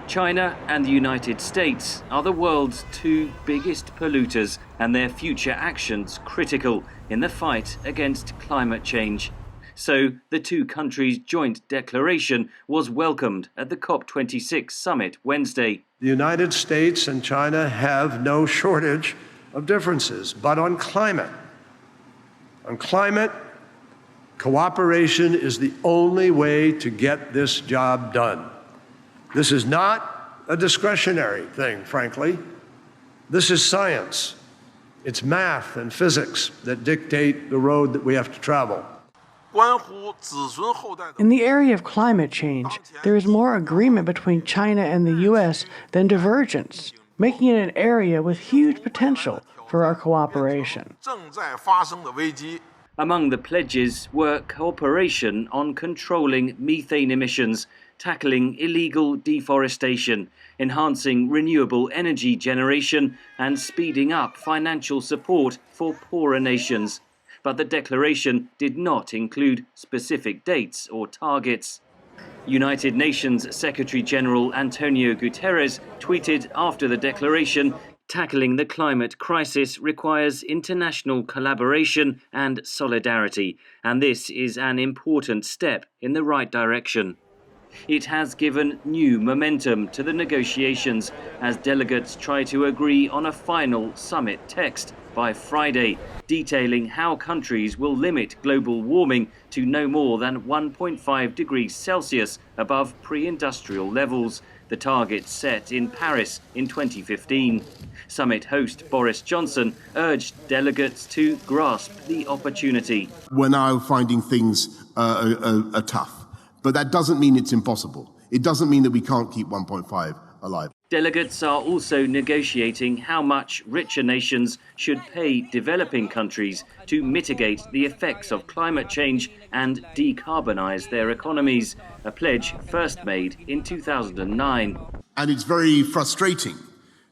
China and the United States are the world's two biggest polluters, and their future actions critical in the fight against climate change. So the two countries' joint declaration was welcomed at the COP26 summit Wednesday. The United States and China have no shortage of differences, but on climate, cooperation is the only way to get this job done. This is not a discretionary thing, frankly. This is science. It's math and physics that dictate the road that we have to travel. In the area of climate change, there is more agreement between China and the U.S. than divergence, making it an area with huge potential for our cooperation. Among the pledges were cooperation on controlling methane emissions, tackling illegal deforestation, enhancing renewable energy generation, and speeding up financial support for poorer nations. But the declaration did not include specific dates or targets. United Nations Secretary-General Antonio Guterres tweeted after the declaration, "Tackling the climate crisis requires international collaboration and solidarity, and this is an important step in the right direction." It has given new momentum to the negotiations as delegates try to agree on a final summit text by Friday, detailing how countries will limit global warming to no more than 1.5 degrees Celsius above pre-industrial levels, the target set in Paris in 2015. Summit host Boris Johnson urged delegates to grasp the opportunity. We're now finding things are tough. But that doesn't mean it's impossible. It doesn't mean that we can't keep 1.5 alive. Delegates are also negotiating how much richer nations should pay developing countries to mitigate the effects of climate change and decarbonize their economies, a pledge first made in 2009. And it's very frustrating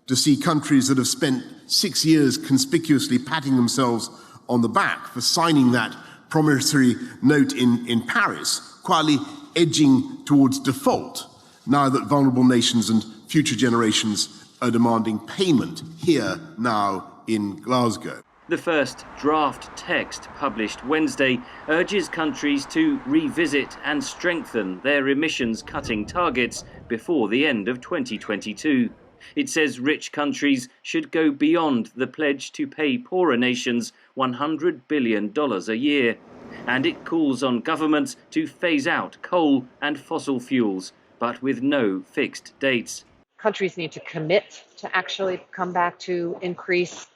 to see countries that have spent 6 years conspicuously patting themselves on the back for signing that promissory note in Paris, quietly edging towards default now that vulnerable nations and future generations are demanding payment here now in Glasgow. The first draft text published Wednesday urges countries to revisit and strengthen their emissions cutting targets before the end of 2022. It says rich countries should go beyond the pledge to pay poorer nations $100 billion a year. And it calls on governments to phase out coal and fossil fuels, but with no fixed dates. Countries need to commit to actually come back to increase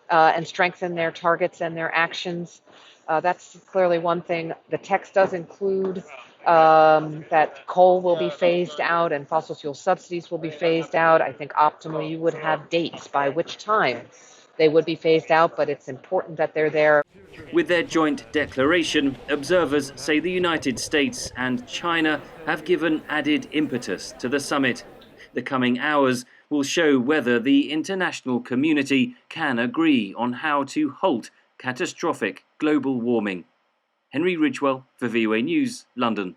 and strengthen their targets and their actions. That's clearly one thing. The text does include that coal will be phased out and fossil fuel subsidies will be phased out. I think optimally you would have dates by which time they would be phased out, but it's important that they're there. With their joint declaration, observers say the United States and China have given added impetus to the summit. The coming hours will show whether the international community can agree on how to halt catastrophic global warming. Henry Ridgewell for VOA News, London.